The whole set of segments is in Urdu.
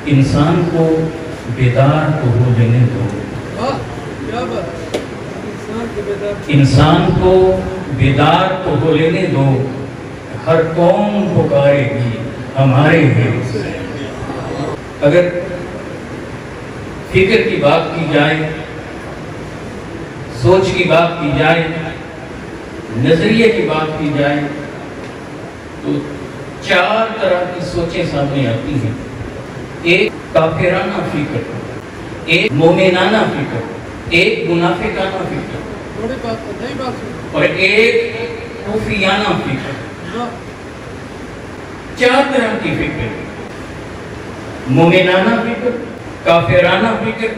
انسان کو بیدار تو ہو لینے دو، انسان کو بیدار تو ہو لینے دو، ہر قوم پکارے گی ہمارے ہیں۔ اگر فکر کی بات کی جائے، سوچ کی بات کی جائے، نظریے کی بات کی جائے تو 4 طرح کی سوچیں سامنے آتی ہیں۔ ایک کافرانہ فکر، ایک مومنانہ فکر، ایک منافقانہ فکر، اور ایک خوفیانہ فکر۔ 4 طرح کی فکر، مومنانہ فکر، کافرانہ فکر،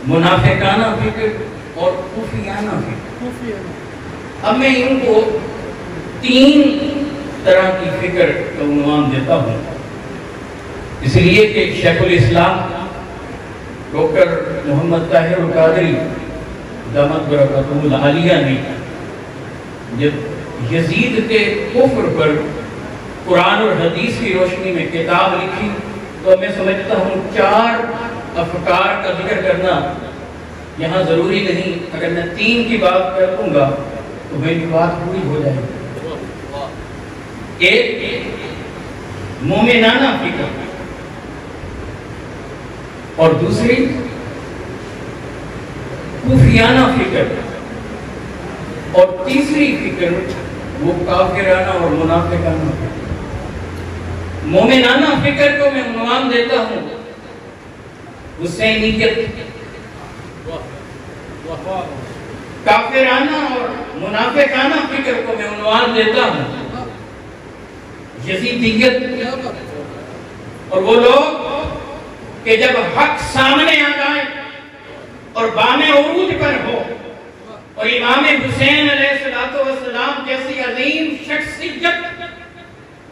منافقانہ فکر اور خوفیانہ فکر۔ اب میں ان کو 3 طرح کی فکر کا عنوان دیتا ہوں، اس لیے کہ شیخ الاسلام ڈاکٹر محمد طاہر القادری دامت برکاتہ العالیہ نے جب یزید کے کفر پر قرآن اور حدیث کی روشنی میں کتاب لکھی تو میں سمجھتا ہوں 4 افکار کا ذکر کرنا یہاں ضروری نہیں۔ اگر میں 3 کی بات کروں گا تو میری بات پوری ہو جائے گی۔ ایک مومنانہ فکر، اور دوسری خوفیانہ فکر، اور تیسری فکر وہ کافرانہ اور منافقانہ فکر۔ مومنانہ فکر کو میں عنوان دیتا ہوں حسینیت، کافرانہ اور منافقانہ فکر کو میں عنوان دیتا ہوں یزیدیت۔ اور وہ لوگ کہ جب حق سامنے آ جائے اور بام عروج پر ہو اور امام حسین علیہ السلام جیسی عظیم شخصیت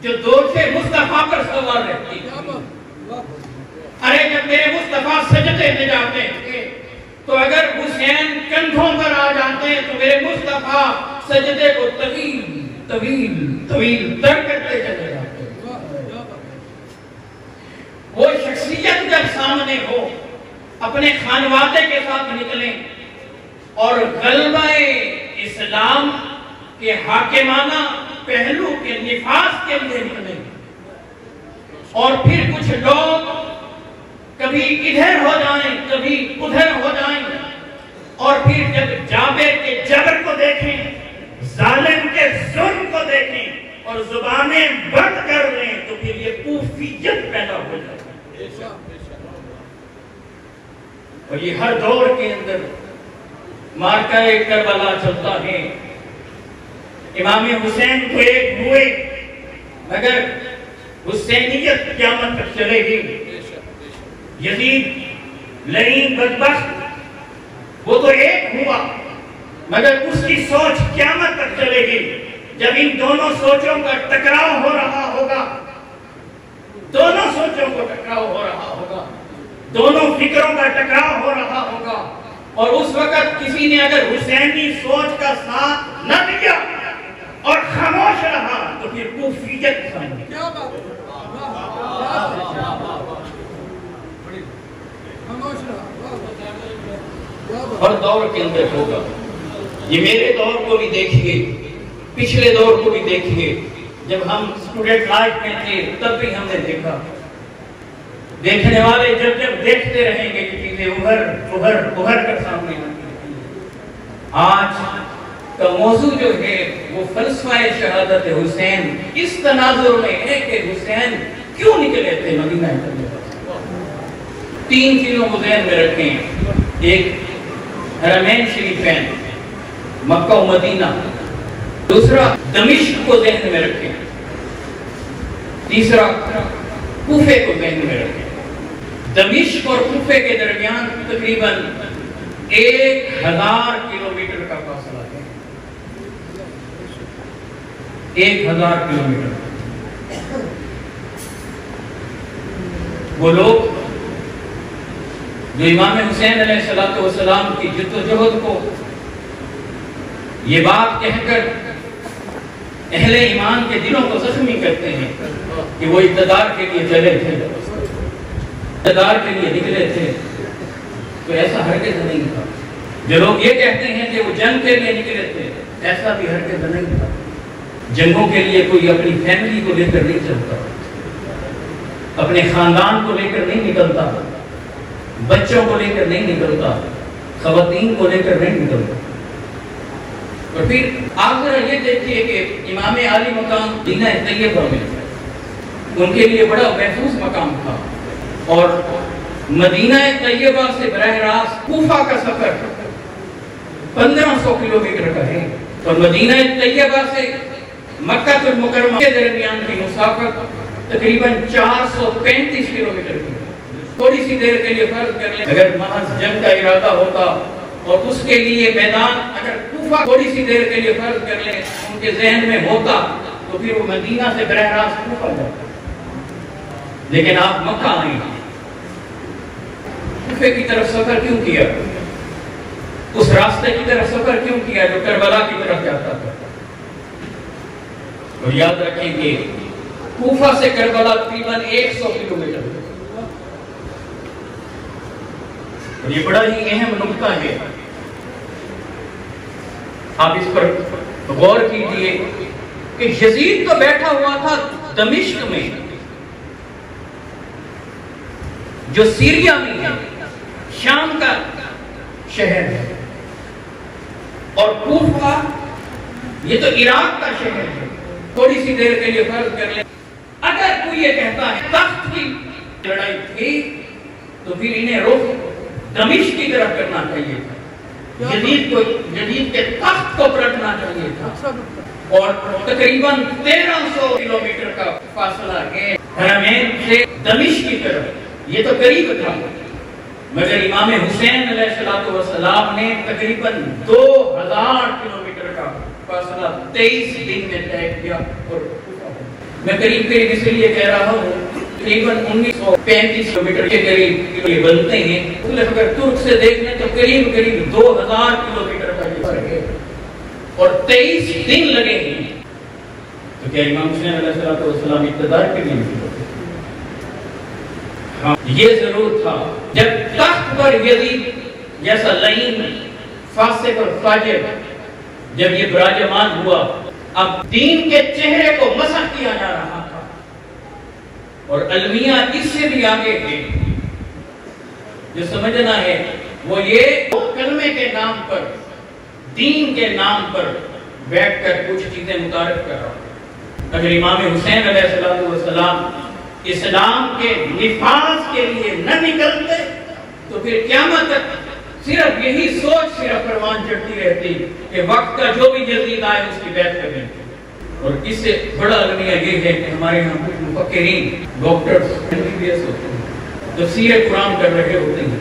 جو دوش مصطفیٰ پر سوار رہتی ہے، ارے جب میرے مصطفیٰ سجدے میں جاتے ہیں تو اگر حسین کندھوں پر آ جاتے ہیں تو میرے مصطفیٰ سجدے کو طویل طویل طویل تر کرتے چلے جاتے ہیں۔ وہ شخصیت جب سامنے ہو اپنے خانوادے کے ساتھ نکلیں اور غلبہ اسلام کے حاکمانہ پہلو کے نفاذ کے لیے نکلیں، اور پھر کچھ لوگ کبھی ادھر ہو جائیں کبھی ادھر ہو جائیں، اور پھر جب جابر کے جبر کو دیکھیں، ظالم کے ظلم کو دیکھیں اور زبانیں بند کر لیں تو پھر یہ کوفیت پیدا ہو جاتی ہے۔ اور یہ ہر دور کے اندر مارکہ کربلا چلتا ہے۔ امام حسین تو ایک ہوئے مگر حسینیت قیامت تک چلے گی۔ یزید لعین بدبخت وہ تو ایک ہوا مگر اس کی سوچ قیامت تک چلے گی۔ جب ان دونوں سوچوں کا ٹکراؤ ہو رہا ہوگا، دونوں سوچوں کو ٹکراؤ ہو رہا ہوگا، دونوں فکروں کا ٹکراؤ ہو رہا ہوگا، اور اس وقت کسی نے اگر حسینی سوچ کا ساتھ نہ دیا اور خاموش رہا تو پھر کوفیت سامنے۔ ہر دور کے اندر ہوگا، یہ میرے دور کو بھی دیکھیے، پچھلے دور کو بھی دیکھیے، جب ہم اسٹوڈنٹ لائف میں تھے تب بھی ہم نے دیکھا۔ دیکھنے والے جب جب دیکھتے رہیں گے کہ چیزیں ابھر کر سامنے آتی ہیں۔ آج کا موضوع جو ہے وہ فلسفہ شہادت حسین اس تناظر میں ہے کہ حسین کیوں نکلے تھے مدینہ طیبہ۔ 3 چیزوں کو ذہن میں رکھیں، ایک حرمین شریفین مکہ و مدینہ، دوسرا دمشق کو ذہن میں رکھیں، تیسرا کوفے کو ذہن میں رکھیں۔ دمشق اور کوفے کے درمیان تقریباً 1000 کلومیٹر کا فاصلہ ہے، 1000 کلومیٹر۔ وہ لوگ جو امام حسین علیہ السلام کی جد و جہد کو یہ بات کہہ کر اہل ایمان کے دلوں کو زخمی کرتے ہیں کہ وہ اقتدار کے لیے چلے تھے، اقتدار کے لیے نکلے تھے تو ایسا ہرگز نہیں تھا. جو لوگ یہ کہتے ہیں کہ وہ جنگ کے لیے نکلے تھے، ایسا بھی ہرگز نہیں تھا. جنگوں کے لیے کوئی اپنی فیملی کو لے کر نہیں چلتا، اپنے خاندان کو لے کر نہیں نکلتا، بچوں کو لے کر نہیں نکلتا، خواتین کو لے کر نہیں نکلتا. اور پھر آپ ذرا یہ دیکھیے کہ امام عالی مقام مدینہ طیبہ میں ان کے لیے بڑا محفوظ مقام تھا، اور مدینہ طیبہ سے براہ راست کوفہ کا سفر 1500 کلومیٹر کا ہے، اور مدینہ طیبہ سے مکہ المکرمہ کے درمیان کی مسافت تقریباً 435 کلومیٹر کی. تھوڑی سی دیر کے لیے فرض کر لیں اگر محض جنگ کا ارادہ ہوتا اور اس کے لیے میدان اگر کوفہ تھوڑی سی دیر کے لیے فرض کر لیں ان کے ذہن میں ہوتا تو پھر وہ مدینہ سے براہ راست کوفہ جاتا. لیکن آپ مکہ آئیں، کوفے کی طرف سفر کیوں کیا؟ اس راستے کی طرف سفر کیوں کیا جو کربلا کی طرف جاتا تھا؟ اور یاد رکھیں کہ کوفہ سے کربلا تقریباً 100 کلومیٹر، اور یہ بڑا ہی اہم نقطہ ہے. آپ اس پر غور کیجئے کہ یزید تو بیٹھا ہوا تھا دمشق میں جو سیریا میں ہے، شام کا شہر ہے، اور کوفہ یہ تو عراق کا شہر ہے. تھوڑی سی دیر کے لیے فرض کر لیں اگر کوئی یہ کہتا ہے تخت کی لڑائی تھی تو پھر انہیں رخ دمشق کی طرف کرنا چاہیے تھا، یزید کے تخت کو پلٹنا چاہیے تھا. اور تقریباً 1300 کلومیٹر کا فاصلہ ہے حرمین سے دمشق کی طرف، یہ تو قریب تھا. مگر امام حسین علیہ السلام نے تقریباً 2000 کلومیٹر کا فاصلہ 23 دن میں طے کیا. اور میں قریب اس لیے کہہ رہا ہوں تقریباً 1935 کلومیٹر کے قریب یہ بنتے ہیں. اگر ترک سے دیکھ لیں تو قریب 2000 کلومیٹر کا یہ فرق ہے اور 23 دن لگے ہیں. تو کیا امام حسین علیہ السلام اقتدار کے لیے نکلے؟ ہاں، یہ ضرور تھا جب تخت پر یزید جیسا لعین فاسق اور فاجر جب یہ براجمان ہوا، اب دین کے چہرے کو مسح کیا جا رہا تھا. اور المیہ اس سے بھی آگے ہے. جو سمجھنا ہے وہ یہ کلمے کے نام پر، دین کے نام پر بیٹھ کر کچھ چیزیں متعارف کر رہا. اگر امام حسین علیہ السلام اسلام کے نفاذ کے لیے نہ نکلتے تو پھر قیامت تک صرف یہی سوچ صرف پروان چڑھتی رہتی کہ وقت کا جو بھی یزید آئے اس کی بیعت کریں. اور اس سے بڑا المیہ یہ ہے کہ ہمارے یہاں کچھ مفکرین ڈاکٹرز MBBS ہوتے ہیں، تفسیر قرآن کر رہے ہوتے ہیں،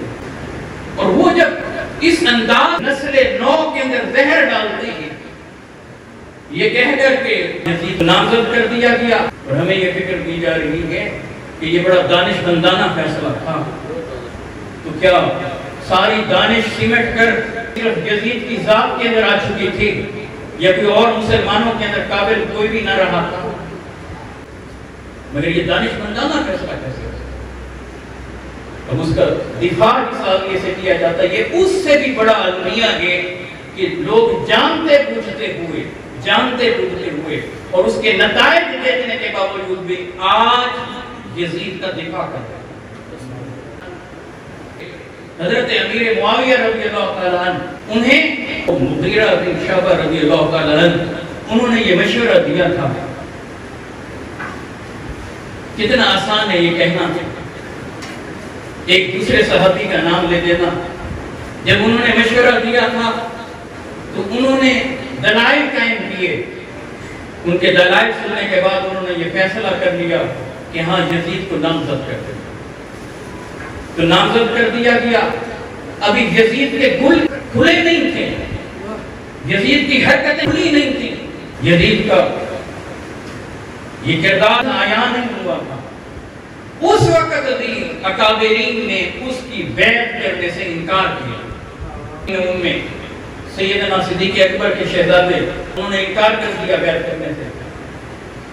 اور وہ جب اس انداز نسل نو کے اندر زہر ڈالتے ہیں یہ کہہ کر کے یزید نامزد کر دیا گیا، اور ہمیں یہ فکر دی جا رہی ہے کہ یہ بڑا دانش مندانہ فیصلہ تھا. تو کیا ساری دانش سمٹ کر صرف یزید کی ذات کے اندر آ چکی تھی یا کوئی اور مسلمانوں کے اندر قابل کوئی بھی نہ رہا تھا؟ مگر یہ دانش مندانہ فیصلہ کیسے ہو؟ اب اس کا دفاع اس آدمی سے کیا جاتا ہے. یہ اس سے بھی بڑا المیہ ہے کہ لوگ جانتے بوجھتے ہوئے اور اس کے نتائج دیکھنے کے باوجود بھی آج یزید کا دفاع کرتے ہیں. حضرت امیر معاویہ رضی اللہ تعالیٰ عنہ انہیں مغیرہ بن شعبہ رضی اللہ تعالیٰ عنہ انہوں نے یہ مشورہ دیا تھا. کتنا آسان ہے یہ کہنا، ایک دوسرے صحابی کا نام لے دینا. جب انہوں نے مشورہ دیا تھا تو انہوں نے دلائل قائم کیے. ان کے دلائل سننے کے بعد انہوں نے یہ فیصلہ کر لیا کہ ہاں یزید کو نامزد کر دیں. تو نامزد کر دیا گیا. ابھی یزید کے گل کھلے نہیں تھے، یزید کی حرکتیں کھلی نہیں تھی، یزید کا یہ کردار آیا نہیں ہوا تھا. اس وقت بھی اکابرین نے اس کی بیعت کرنے سے انکار کیا. ان میں سیدنا صدیق اکبر کے شہزادے انہوں نے انکار کر دیا بیعت کرنے سے.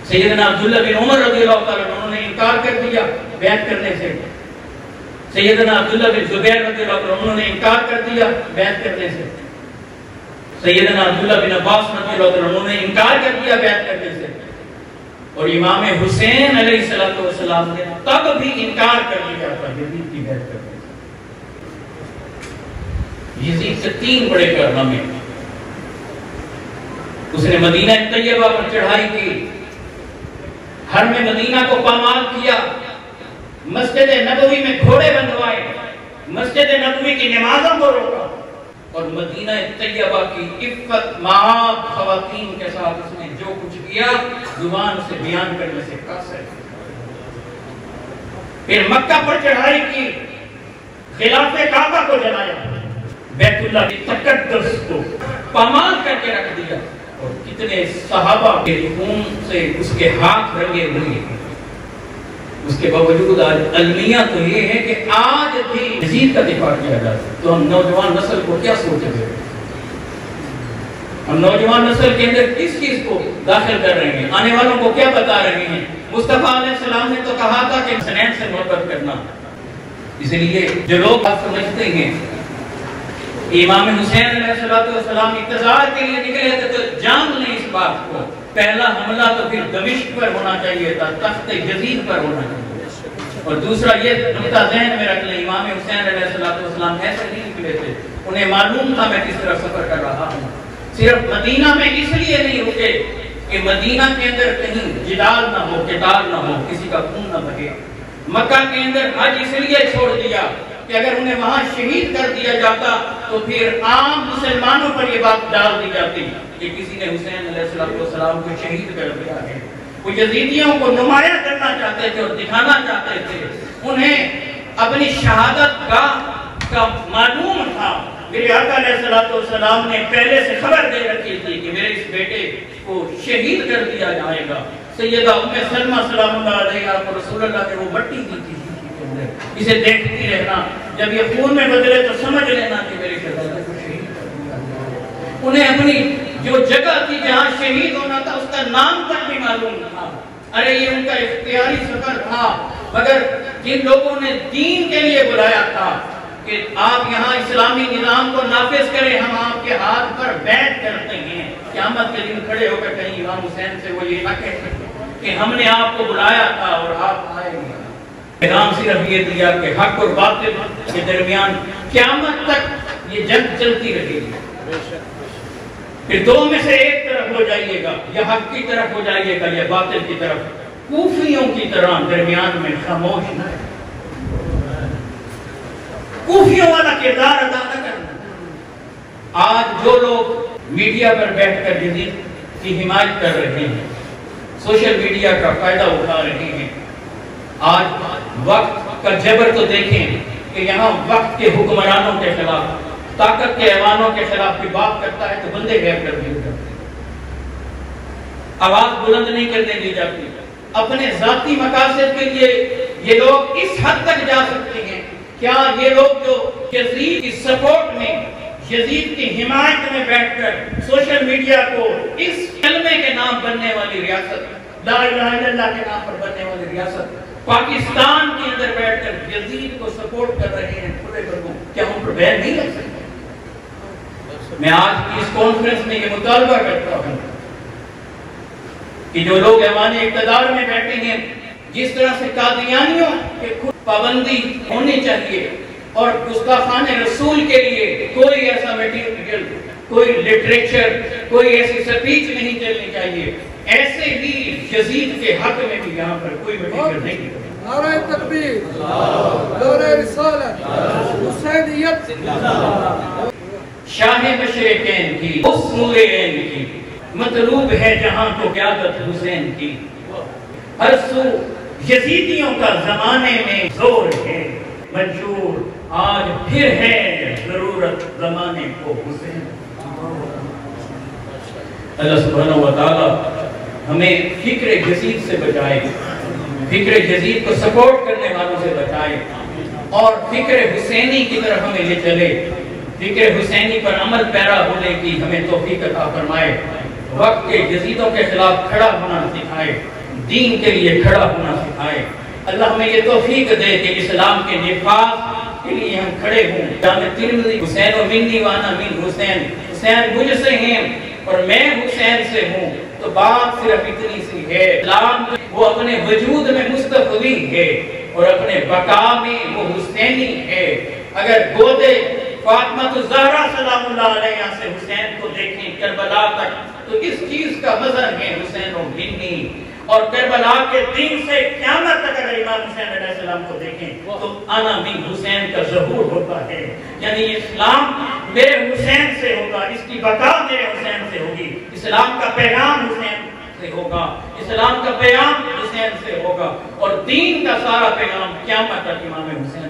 سیدنا عبداللہ بن عمر رضی اللہ تعالیٰ انہوں نے انکار کر دیا بیعت کرنے سے. سیدنا عبداللہ بن زبیر رضی اللہ عنہ نے انکار کر دیا بیعت کرنے سے، سیدنا عبداللہ بن عباس رضی اللہ عنہ نے انکار کر دیا بیعت کرنے سے، اور امام حسین علیہ السلام نے تب بھی انکار کر دیا تھا یزید کی بیعت کرنے سے۔ یزید سے 3 بڑے کارنامے، اس نے مدینہ طیبہ پر چڑھائی کی، حرم مدینہ کو پامال کیا، مسجد نبوی میں گھوڑے بندھوائے، مسجد نبوی کی نمازوں کو روکا، اور مدینہ طیبہ کی عفت مآب خواتین کے ساتھ اس نے جو کچھ کیا زبان سے بیان کرنے سے قاصر۔ پھر مکہ پر چڑھائی کی، خلاف کعبہ کو جلایا، بیت اللہ کی تقدس کو پامال کر کے رکھ دیا، اور کتنے صحابہ کے خون سے اس کے ہاتھ رنگے ہوئے۔ اس کے باوجود آج المیہ تو یہ ہے کہ آج بھی یزید کا دفاع کیا جاتا ہے، تو ہم نوجوان نسل کو کیا سوچ رہے ہیں؟ ہم نوجوان نسل کے اندر کس چیز کو داخل کر رہے ہیں؟ آنے والوں کو کیا بتا رہے ہیں؟ مصطفیٰ علیہ السلام نے تو کہا تھا کہ حسنین سے محبت کرنا۔ اس لیے جو لوگ آپ سمجھتے ہیں امام حسین علیہ السلام انتظار کے لیے نکلے تھے، تو جان لیں اس بات کو، پہلا حملہ تو پھر دمشق پر ہونا چاہیے تھا، تخت یزید پر ہونا چاہیے۔ اور دوسرا یہ نقطہ ذہن میں رکھ لیں، امام حسین علیہ السلام ایسے نہیں نکلے تھے، انہیں معلوم تھا میں کس طرح سفر کر رہا ہوں۔ صرف مدینہ میں اس لیے نہیں رکے کہ مدینہ کے اندر کہیں جدال نہ ہو، قتال نہ ہو، کسی کا خون نہ بہے۔ مکہ کے اندر حج اس لیے چھوڑ دیا کہ اگر انہیں وہاں شہید کر دیا جاتا تو پھر عام مسلمانوں پر یہ بات ڈال دی جاتی کہ کسی نے حسین علیہ السلام کو شہید کر دیا ہے۔ وہ یزیدیوں کو نمایاں کرنا چاہتے تھے اور دکھانا چاہتے تھے، انہیں اپنی شہادت کا معلوم تھا۔ میرے آقا علیہ السلام نے پہلے سے خبر دے رکھی تھی کہ میرے اس بیٹے کو شہید کر دیا جائے گا۔ سیدہ ام سلمہ سلام اللہ علیہا کو رسول اللہ نے وہ مٹی دی تھی، اسے دیکھتی رہنا، جب یہ خون میں بدلے تو سمجھ لینا کہ میرے شہزادے کو شہید کر دیا گیا۔ انہیں اپنی جو جگہ تھی جہاں شہید ہونا تھا اس کا نام تک بھی معلوم تھا۔ ارے یہ ان کا اختیاری سفر تھا، مگر جن لوگوں نے دین کے لیے بلایا تھا کہ آپ یہاں اسلامی نظام کو نافذ کریں، ہم آپ کے ہاتھ پر بیعت کرتے ہیں، قیامت کے دن کھڑے ہو کر کہیں امام حسین سے وہ یہ نہ کہہ سکتے کہ ہم نے آپ کو بلایا تھا اور آپ آئے گے۔ پیغام صرف یہ دیا کہ حق اور باطل کے درمیان قیامت تک یہ جنگ چلتی رہے گی، پھر دو میں سے ایک طرف ہو جائیے گا، یا حق کی طرف ہو جائیے گا یا باطل کی طرف۔ کوفیوں کی طرح درمیان میں خاموش نہ رہے، کوفیوں والا کردار ادا نہ کرنا۔ آج جو لوگ میڈیا پر بیٹھ کر یزید کی حمایت کر رہے ہیں، سوشل میڈیا کا فائدہ اٹھا رہے ہیں، آج وقت کا جبر تو دیکھیں کہ یہاں وقت کے حکمرانوں کے خلاف، طاقت کے ایوانوں کے خلاف کی بات کرتا ہے تو بندے غیب کر دیے جاتے ہیں، آواز بلند نہیں کرنے دی جاتی۔ اپنے ذاتی مقاصد کے لیے یہ لوگ اس حد تک جا سکتے ہیں۔ کیا یہ لوگ جو یزید کی سپورٹ میں، یزید کی حمایت میں بیٹھ کر سوشل میڈیا کو اس کلمے کے نام بننے والی ریاست، لا الہ الا اللہ کے نام پر بننے والی ریاست پاکستان کے اندر بیٹھ کر یزید کو سپورٹ کر رہے ہیں کھلے لوگوں، کیا ہم پر بیان نہیں لگ سکتے؟ میں آج کی اس کانفرنس میں یہ مطالبہ کرتا ہوں کہ جو لوگ ایوان اقتدار میں بیٹھے ہیں، جس طرح سے قادیانیوں کے خود پابندی ہونی چاہیے اور گستاخان رسول کے لیے کوئی ایسا میٹیریل، کوئی لٹریچر، کوئی ایسی سپیچ نہیں چلنی چاہیے، ایسے ہی یزید کے حق میں بھی یہاں پر کوئی میٹیریل نہیں چلنی۔ نعرہ تکبیر، نعرہ رسالت، حسینیت، شاہ مشرقین کی، اس نور عین کی، مطلوب ہے جہاں کو قیادت حسین کی، ہر سو یزیدیوں کا زمانے میں زور ہے، منشور آج پھر ہے ضرورت زمانے کو حسین۔ اللہ سبحانہ وتعالی ہمیں فکر یزید سے بچائے، فکر یزید کو سپورٹ کرنے والوں سے بچائے، اور فکر حسینی کی طرف ہمیں لے چلے، فکر حسینی پر عمل پیرا ہونے کی ہمیں توفیق عطا فرمائے، وقت کے یزیدوں کے خلاف کھڑا ہونا سکھائے، دین کے لیے کھڑا ہونا سکھائے۔ اللہ ہمیں یہ توفیق دے کہ اسلام کے نفاذ کے لیے ہم کھڑے ہوں. جامع ترمذی حسین و منی وانا من حسین، حسین مجھ سے ہیں اور میں حسین سے ہوں. تو بات صرف اتنی سی ہے، اسلام وہ اپنے وجود میں مستقوی ہے اور اپنے بقا میں وہ حسینی ہے. اگر گودے فاطمہ الزہرا سلام اللہ علیہ سے حسین کو دیکھیں کربلا تک تو اس چیز کا وزن ہے حسین و منی. اور کربلا کے دن سے قیامت تک اگر امام حسین علیہ السلام کو دیکھیں تو انا من حسین کا ظہور ہوتا ہے. یعنی اسلام میرے حسین سے ہوگا، اس کی بقا میرے حسین سے ہوگی، اسلام کا پیغام حسین سے ہوگا، اسلام کا پیغام حسین سے ہوگا اور دین کا سارا پیغام قیامت تک امام حسین